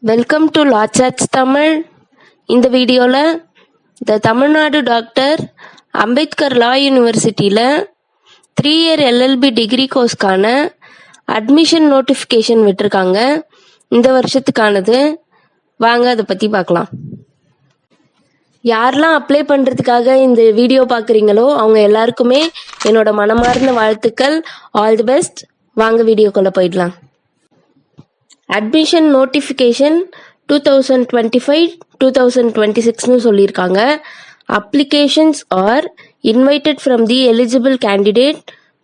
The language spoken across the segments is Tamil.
Welcome to law chats Tamil. இந்த வீடியோவில் the Tamil Nadu doctor Ambedkar law யூனிவர்சிட்டியில் 3 இயர் எல்எல்பி டிகிரி கோர்ஸ்க்கான அட்மிஷன் நோட்டிஃபிகேஷன் விட்டிருக்காங்க. இந்த வருஷத்துக்கானது. வாங்க அதை பற்றி பார்க்கலாம். யாரெல்லாம் அப்ளை பண்ணுறதுக்காக இந்த வீடியோ பார்க்குறீங்களோ அவங்க எல்லாருக்குமே என்னோட மனமார்ந்த வாழ்த்துக்கள். All the best. வாங்க வீடியோக்குள்ளே போயிடலாம். அட்மிஷன் நோட்டிஃபிகேஷன் 2025-2026 சொல்லியிருக்காங்க. Applications are invited from the eligible candidate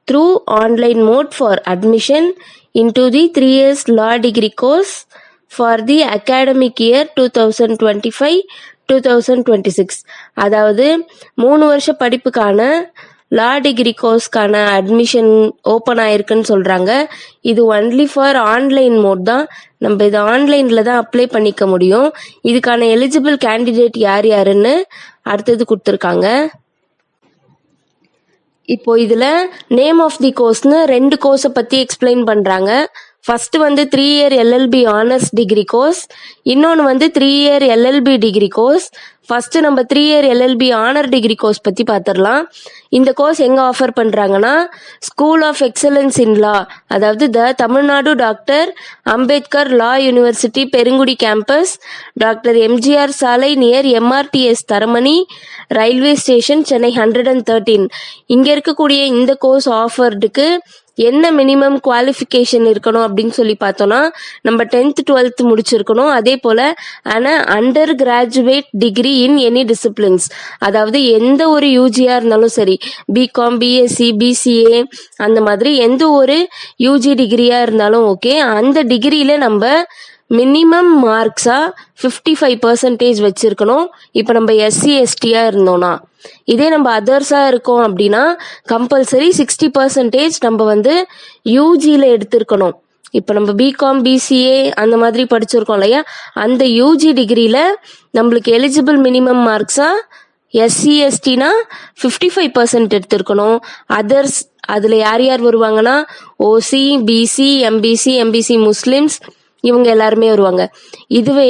through online mode for admission into the 3 years law degree course for the academic year 2025-2026. அதாவது 3 வருஷ படிப்புக்கான லா டிகிரி கோர்ஸ்க்கான அட்மிஷன் ஓப்பன் ஆயிருக்குன்னு சொல்கிறாங்க. இது ஒன்லி ஃபார் ஆன்லைன் மோட் தான். நம்ம இது ஆன்லைனில் தான் அப்ளை பண்ணிக்க முடியும். இதுக்கான எலிஜிபிள் கேண்டிடேட் யார் யாருன்னு அடுத்தது கொடுத்துருக்காங்க. இப்போ இதில் நேம் ஆஃப் தி கோர்ஸ்னு 2 கோர்ஸை பற்றி எக்ஸ்பிளைன் பண்ணுறாங்க. First 3 year LLB honours degree course, இன்னொன்று 3 year LLB degree course. First நம்ம 3 year LLB honour degree course பற்றி பார்த்துடலாம். இந்த கோர்ஸ் எங்கே ஆஃபர் பண்ணுறாங்கன்னா school of excellence in law, அதாவது the Tamil Nadu doctor Ambedkar law university Perungudi campus, doctor MGR சாலை near MRTS Taramani railway station, Chennai 113. இங்கே இருக்கக்கூடிய இந்த கோர்ஸ் ஆஃபர்டுக்கு என்ன மினிமம் குவாலிஃபிகேஷன் இருக்கணும் அப்படின்னு சொல்லி பார்த்தோம்னா நம்ம 10th 12th முடிச்சிருக்கணும். அதே போல் ஆனால் under graduate degree in any disciplines, அதாவது எந்த ஒரு யூஜியாக இருந்தாலும் சரி, பிகாம், பிஎஸ்சி, பிசிஏ அந்த மாதிரி எந்த ஒரு யூஜி டிகிரியாக இருந்தாலும் ஓகே. அந்த டிகிரியில் நம்ம மினிமம் மார்க்ஸாக 55% வச்சிருக்கணும். இப்போ நம்ம எஸ்சி எஸ்டியாக இருந்தோம்னா, இதே நம்ம அதர்ஸாக இருக்கோம் அப்படின்னா கம்பல்சரி 60% நம்ம யூஜியில் எடுத்திருக்கணும். இப்போ நம்ம பிகாம், பிசிஏ அந்த மாதிரி படிச்சிருக்கோம் இல்லையா, அந்த யூஜி டிகிரியில் நம்மளுக்கு எலிஜிபிள் மினிமம் மார்க்ஸாக எஸ்சி எஸ்டினா 55% எடுத்திருக்கணும். அதர்ஸ் அதில் யார் யார் வருவாங்கன்னா ஓசி, பிசி, எம்பிசி முஸ்லிம்ஸ் இவங்க எல்லாருமே வருவாங்க. இதுவே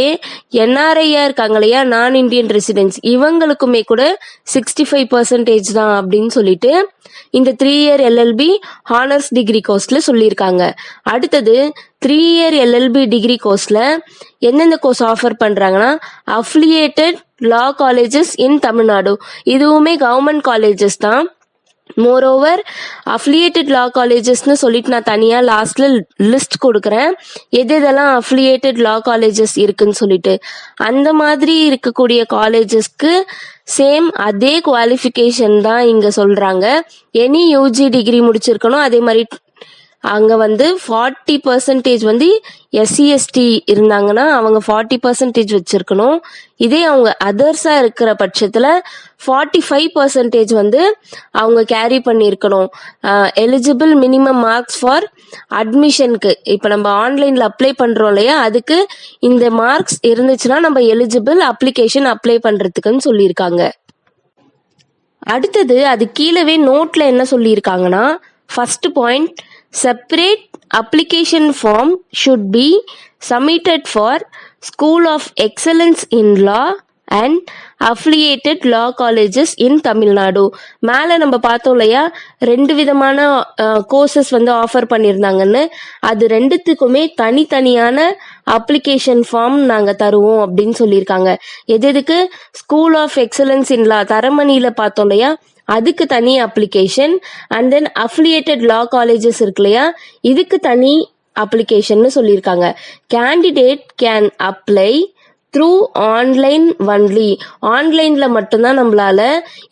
என்ஆர்ஐயா இருக்காங்க இல்லையா, நான் இந்தியன் ரெசிடென்ட்ஸ், இவங்களுக்குமே கூட 65% தான் அப்படின்னு சொல்லிட்டு இந்த 3 இயர் எல்எல்பி ஹானர்ஸ் டிகிரி கோர்ஸ்ல சொல்லியிருக்காங்க. அடுத்தது 3 இயர் எல்எல்பி டிகிரி கோர்ஸ்ல எந்தெந்த கோர்ஸ் ஆஃபர் பண்றாங்கன்னா அஃபிலியேட்டட் லா காலேஜஸ் இன் தமிழ்நாடு, இதுவுமே கவர்மெண்ட் காலேஜஸ் தான். மோரோவர் அஃபிலியேட்டட் லா காலேஜஸ்னு சொல்லிட்டு நான் தனியாக லாஸ்ட்ல லிஸ்ட் கொடுக்குறேன் எதெல்லாம் அஃபிலியேட்டட் லா காலேஜஸ் இருக்குன்னு சொல்லிட்டு. அந்த மாதிரி இருக்கக்கூடிய காலேஜஸ்க்கு சேம் அதே குவாலிஃபிகேஷன் தான் இங்கே சொல்கிறாங்க. எனி யூஜி டிகிரி முடிச்சிருக்கணும். அதே மாதிரி அங்கே 40% எஸ்சி எஸ்டி இருந்தாங்கன்னா அவங்க 40% வச்சிருக்கணும். இதே அவங்க அதர்ஸாக இருக்கிற பட்சத்தில் 45% அவங்க கேரி பண்ணியிருக்கணும். எலிஜிபிள் மினிமம் மார்க்ஸ் ஃபார் அட்மிஷனுக்கு, இப்போ நம்ம ஆன்லைனில் அப்ளை பண்ணுறோம் இல்லையா, அதுக்கு இந்த மார்க்ஸ் இருந்துச்சுன்னா நம்ம எலிஜிபிள் அப்ளிகேஷன் அப்ளை பண்ணுறதுக்குன்னு சொல்லியிருக்காங்க. அடுத்தது அது கீழவே நோட்டில் என்ன சொல்லியிருக்காங்கன்னா first point, separate application form should be submitted for School of Excellence in Law and affiliated law colleges in Tamil Nadu. மேலே நம்ம பார்த்தோம் இல்லையா 2 விதமான கோர்சஸ் ஆஃபர் பண்ணியிருந்தாங்கன்னு, அது 2த்துக்குமே தனித்தனியான அப்ளிகேஷன் ஃபார்ம் நாங்கள் தருவோம் அப்படின்னு சொல்லியிருக்காங்க. எதுக்கு ஸ்கூல் ஆஃப் எக்ஸலன்ஸ் இன் லா தரமணியில் பார்த்தோம் இல்லையா, அதுக்கு தனி application. And then affiliated law colleges இருக்கு இல்லையா, இதுக்கு தனி அப்ளிகேஷன் சொல்லியிருக்காங்க. Candidate can apply through online only, ஆன்லைனில் மட்டும்தான் நம்மளால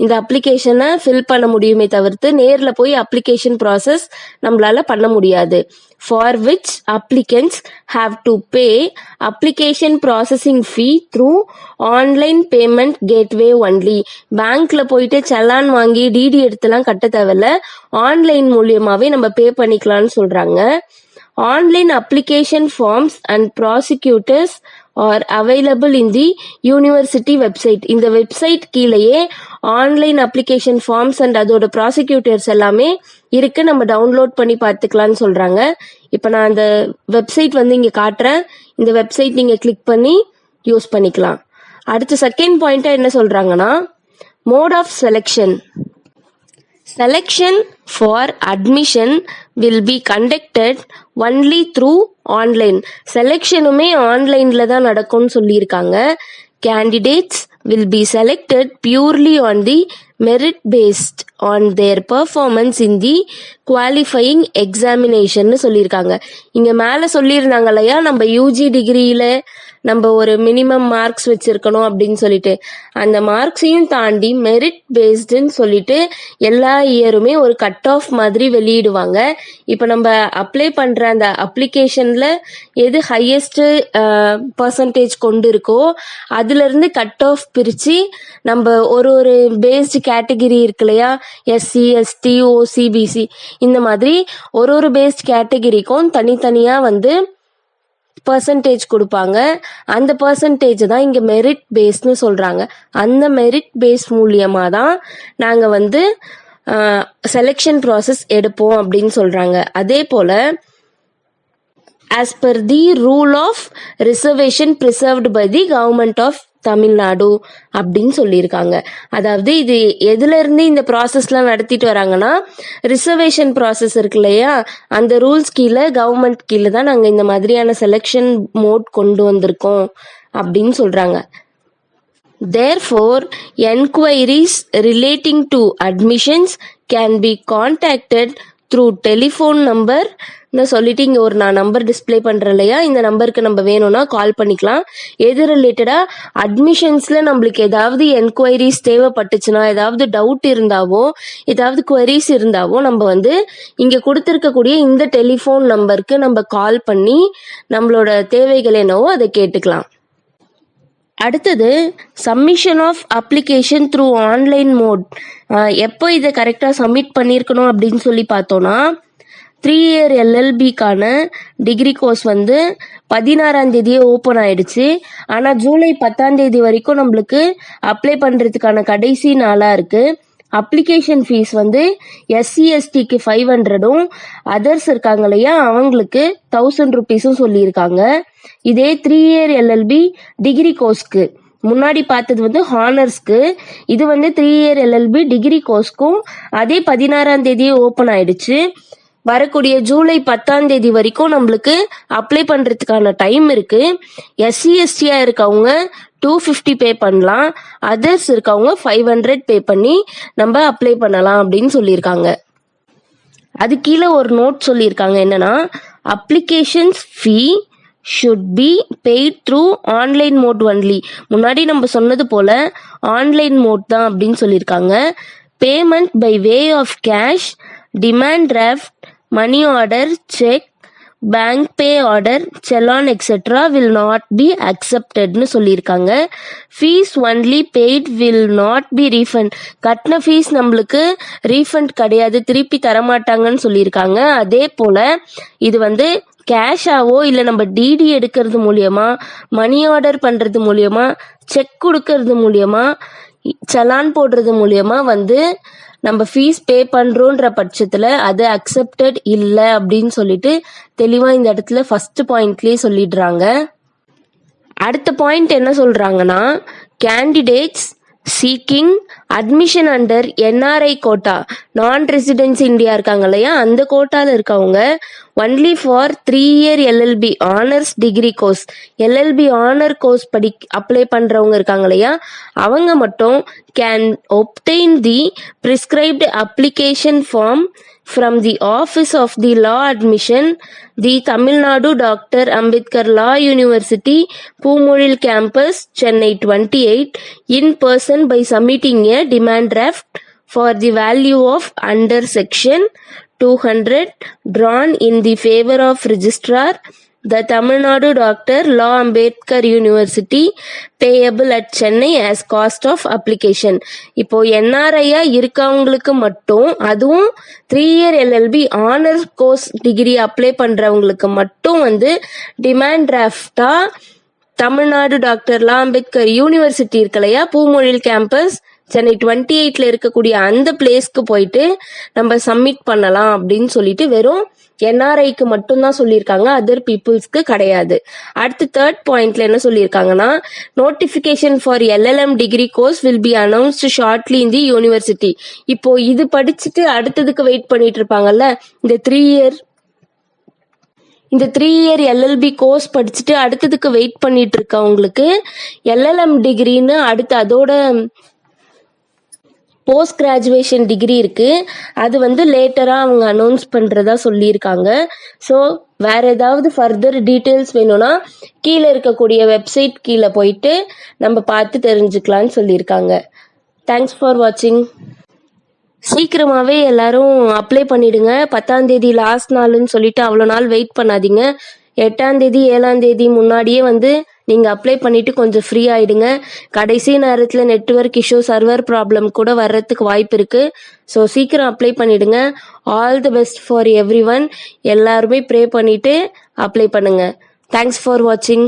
இந்த அப்ளிகேஷனை ஃபில் பண்ண முடியுமே தவிர்த்து நேரில் போய் அப்ளிகேஷன் ப்ராசஸ் நம்மளால பண்ண முடியாது. For which applicants have to pay application processing fee through online payment gateway only. பேங்க்ல போயிட்டு செல்லான் வாங்கி டிடி எடுத்துலாம் கட்ட தேவையில்ல, ஆன்லைன் மூலியமாவே நம்ம பே பண்ணிக்கலாம்னு சொல்றாங்க. Online application forms and prospectus are available in the university website. இந்த வெப்சைட் கீழேயே ஆன்லைன் அப்ளிகேஷன் ஃபார்ம்ஸ் அண்ட் அதோட ப்ராசிக்யூட்டர்ஸ் எல்லாமே இருக்கு, நம்ம டவுன்லோட் பண்ணி பார்த்துக்கலாம்னு சொல்றாங்க. இப்போ நான் அந்த வெப்சைட் இங்க காட்டுறேன். இந்த வெப்சைட் நீங்க கிளிக் பண்ணி யூஸ் பண்ணிக்கலாம். அடுத்து செகண்ட் பாயிண்டா என்ன சொல்றாங்கன்னா, mode of selection. Selection for admission will be conducted only through online. செலெக்ஷனுமே ஆன்லைன்ல தான் நடக்கும்னு சொல்லியிருக்காங்க. Candidates will be selected purely on the merit based on their performance in the qualifying examination சொல்லியிருக்காங்க. இங்க மேல சொல்லியிருந்தாங்க இல்லையா, நம்ம யூஜி டிகிரியில நம்ம ஒரு மினிமம் மார்க்ஸ் வச்சிருக்கணும் அப்படின்னு சொல்லிட்டு, அந்த மார்க்ஸையும் தாண்டி மெரிட் பேஸ்டுன்னு சொல்லிட்டு எல்லா இயருமே ஒரு கட் ஆஃப் மாதிரி வெளியிடுவாங்க. இப்போ நம்ம அப்ளை பண்ற அந்த அப்ளிகேஷன்ல எது ஹையஸ்ட் பர்சன்டேஜ் கொண்டு இருக்கோ அதுல இருந்து கட் ஆஃப் பிரிச்சு நம்ம ஒரு பேஸ்டு கேட்டகிரி இருக்கு இல்லையா, எஸ்சி, எஸ்டி, ஓசி, பிசி, இந்த மாதிரி ஒரு பேஸ்ட் கேட்டகிரிக்கும் தனித்தனியா பர்சன்டேஜ் கொடுப்பாங்க. அந்த பர்சன்டேஜ் தான் இங்க மெரிட் பேஸ்னு சொல்றாங்க. அந்த மெரிட் பேஸ் மூலியமா தான் நாங்க செலெக்ஷன் ப்ராசஸ் எடுப்போம் அப்படின்னு சொல்றாங்க. அதே போல as per the rule of reservation preserved by the government of Tamil Nadu அப்படின்னு சொல்லியிருக்காங்க. அதாவது இது எதுல இருந்து இந்த ப்ராசஸ்லாம் நடத்திட்டு வராங்கன்னா, ரிசர்வேஷன் ப்ராசஸ் இருக்கு இல்லையா, அந்த ரூல்ஸ் கீழே கவர்மெண்ட் கீழே தான் நாங்க இந்த மாதிரியான செலெக்ஷன் மோட் கொண்டு வந்திருக்கோம் அப்படின்னு சொல்றாங்க. Therefore, enquiries relating to admissions can be contacted through telephone number சொல்லிட்டு இங்க நான் நம்பர் டிஸ்பிளே பண்றேன் இல்லையா, இந்த நம்பருக்கு நம்ம வேணும்னா கால் பண்ணிக்கலாம். எது ரிலேட்டடா அட்மிஷன்ஸ்ல நம்மளுக்கு ஏதாவது என்கொயரிஸ் தேவைப்பட்டுச்சுன்னா, ஏதாவது டவுட் இருந்தாவோ, ஏதாவது குவரிஸ் இருந்தாவோ நம்ம இங்க கொடுத்திருக்கக்கூடிய இந்த டெலிஃபோன் நம்பருக்கு நம்ம கால் பண்ணி நம்மளோட தேவைகள் என்னவோ அதை கேட்டுக்கலாம். அடுத்தது submission of application through online mode. எப்போ இதை கரெக்டாக சப்மிட் பண்ணியிருக்கணும் அப்படின்னு சொல்லி பார்த்தோன்னா, 3 year LLBக்கான டிகிரி கோர்ஸ் 16ஆம் தேதியே ஓப்பன் ஆயிடுச்சு. ஆனால் ஜூலை 10ஆம் தேதி வரைக்கும் நம்மளுக்கு அப்ளை பண்ணுறதுக்கான கடைசி நாளாக இருக்கு. அப்ளிகேஷன் ஃபீஸ் எஸ்சி எஸ்டிக்கு 500, அதர்ஸ் இருக்காங்க இல்லையா அவங்களுக்கு 1000 rupees சொல்லியிருக்காங்க. இதே 3 year LLB டிகிரி கோர்ஸ்க்கு முன்னாடி பார்த்தது ஹானர்ஸ்க்கு, இது 3 year LLB டிகிரி கோர்ஸ்க்கும் அதே 16ஆம் தேதியே ஓப்பன் ஆயிடுச்சு. வரக்கூடிய ஜூலை 10ஆம் தேதி வரைக்கும் நம்மளுக்கு அப்ளை பண்றதுக்கான டைம் இருக்கு. எஸ்சி எஸ்டியா இருக்கவங்க 250 பே பண்ணலாம், அதர்ஸ் இருக்கவங்க 500 பே பண்ணி நம்ம அப்ளை பண்ணலாம் அப்படின்னு சொல்லியிருக்காங்க. அது கீழே ஒரு நோட் சொல்லியிருக்காங்க, என்னன்னா applications fee should be paid through online mode only. முன்னாடி நம்ம சொன்னது போல ஆன்லைன் மோட் தான் அப்படின்னு சொல்லியிருக்காங்க. Payment by way of cash, demand draft, money order, cheque, bank pay order, challan etcetera will not be அக்செப்டட்னு சொல்லியிருக்காங்க. Fees only paid will not be refund. கட்டின ஃபீஸ் நம்மளுக்கு ரீஃபண்ட் கிடையாது, திருப்பி தரமாட்டாங்கன்னு சொல்லியிருக்காங்க. அதே போல இது கேஷாவோ இல்லை நம்ம டிடி எடுக்கிறது மூலியமா, மணி ஆர்டர் பண்றது மூலியமா, செக் கொடுக்கறது மூலியமா, செலான் போடுறது மூலியமா நம்ம ஃபீஸ் பே பண்றோன்ற பட்சத்துல அது அக்செப்டட் இல்லை அப்படின்னு சொல்லிட்டு தெளிவா இந்த இடத்துல ஃபர்ஸ்ட் பாயிண்ட்லயே சொல்லிடுறாங்க. அடுத்த பாயிண்ட் என்ன சொல்றாங்கன்னா, candidates seeking admission under NRI quota, non residence India இருக்காங்க இல்லையா, அந்த கோட்டால இருக்கவங்க only for 3 year LLB honours degree course, LLB honour course apply பண்றவங்க இருக்காங்க இல்லையா, அவங்க மட்டும் can obtain the prescribed application form from the office of the law admission, the Tamil Nadu Dr. Ambedkar Law University, Poomozhil campus, Chennai 28, in person by submitting a demand draft for the value of under section 200 drawn in the favor of registrar, the Tamil Nadu Dr. Law Ambedkar University, payable at Chennai as cost of application. இப்போ என்ஆர்ஐயா இருக்கவங்களுக்கு மட்டும், அதுவும் 3 year LLB honour course degree apply பண்றவங்களுக்கு மட்டும் டிமாண்ட் டிராஃப்டா தமிழ்நாடு டாக்டர் லா அம்பேத்கர் யூனிவர்சிட்டி இருக்கு இல்லையா, பூமொழில் கேம்பஸ் சென்னை 28ல இருக்கக்கூடிய அந்த பிளேஸ்க்கு போயிட்டு நம்ம சப்மிட் பண்ணலாம் அப்படின்னு சொல்லிட்டு வெறும் என்ஆர்ஐக்கு மட்டும்தான் சொல்லியிருக்காங்க, அதர் பீப்புள்ஸ்க்கு கிடையாது. அடுத்து தேர்ட் பாயிண்ட்ல என்ன சொல்லியிருக்காங்கன்னா, notification for LLM degree course will be announced shortly in the university. இப்போ இது படிச்சுட்டு அடுத்ததுக்கு வெயிட் பண்ணிட்டு இருப்பாங்கல்ல, இந்த 3 இயர் எல்எல்பி கோர்ஸ் படிச்சுட்டு அடுத்ததுக்கு வெயிட் பண்ணிட்டு இருக்கவங்களுக்கு எல்எல்எம் டிகிரின்னு அடுத்து அதோட போஸ்ட் கிராஜுவேஷன் டிகிரி இருக்கு, அது வந்து லேட்டரா அவங்க அனௌன்ஸ் பண்றதா சொல்லியிருக்காங்க. ஸோ வேற ஏதாவது ஃபர்தர் டீட்டெயில்ஸ் வேணும்னா கீழே இருக்கக்கூடிய வெப்சைட் கீழே போயிட்டு நம்ம பார்த்து தெரிஞ்சுக்கலாம்னு சொல்லியிருக்காங்க. தேங்க்ஸ் ஃபார் வாட்சிங். சீக்கிரமாவே எல்லாரும் அப்ளை பண்ணிடுங்க. 10ஆம் தேதி லாஸ்ட் நாள்னு சொல்லிட்டு அவ்வளோ நாள் வெயிட் பண்ணாதீங்க. 8ஆம் தேதி 7ஆம் தேதி முன்னாடியே வந்து நீங்க அப்ளை பண்ணிட்டு கொஞ்சம் ஃப்ரீ ஆயிடுங்க. கடைசி நேரத்துல நெட்வொர்க் இஷ்யூ, சர்வர் ப்ராப்ளம் கூட வர்றதுக்கு வாய்ப்பு இருக்கு. ஸோ சீக்கிரம் அப்ளை பண்ணிடுங்க. All the best for every one. எல்லாருமே ப்ரே பண்ணிட்டு அப்ளை பண்ணுங்க. தேங்க்ஸ் ஃபார் வாட்சிங்.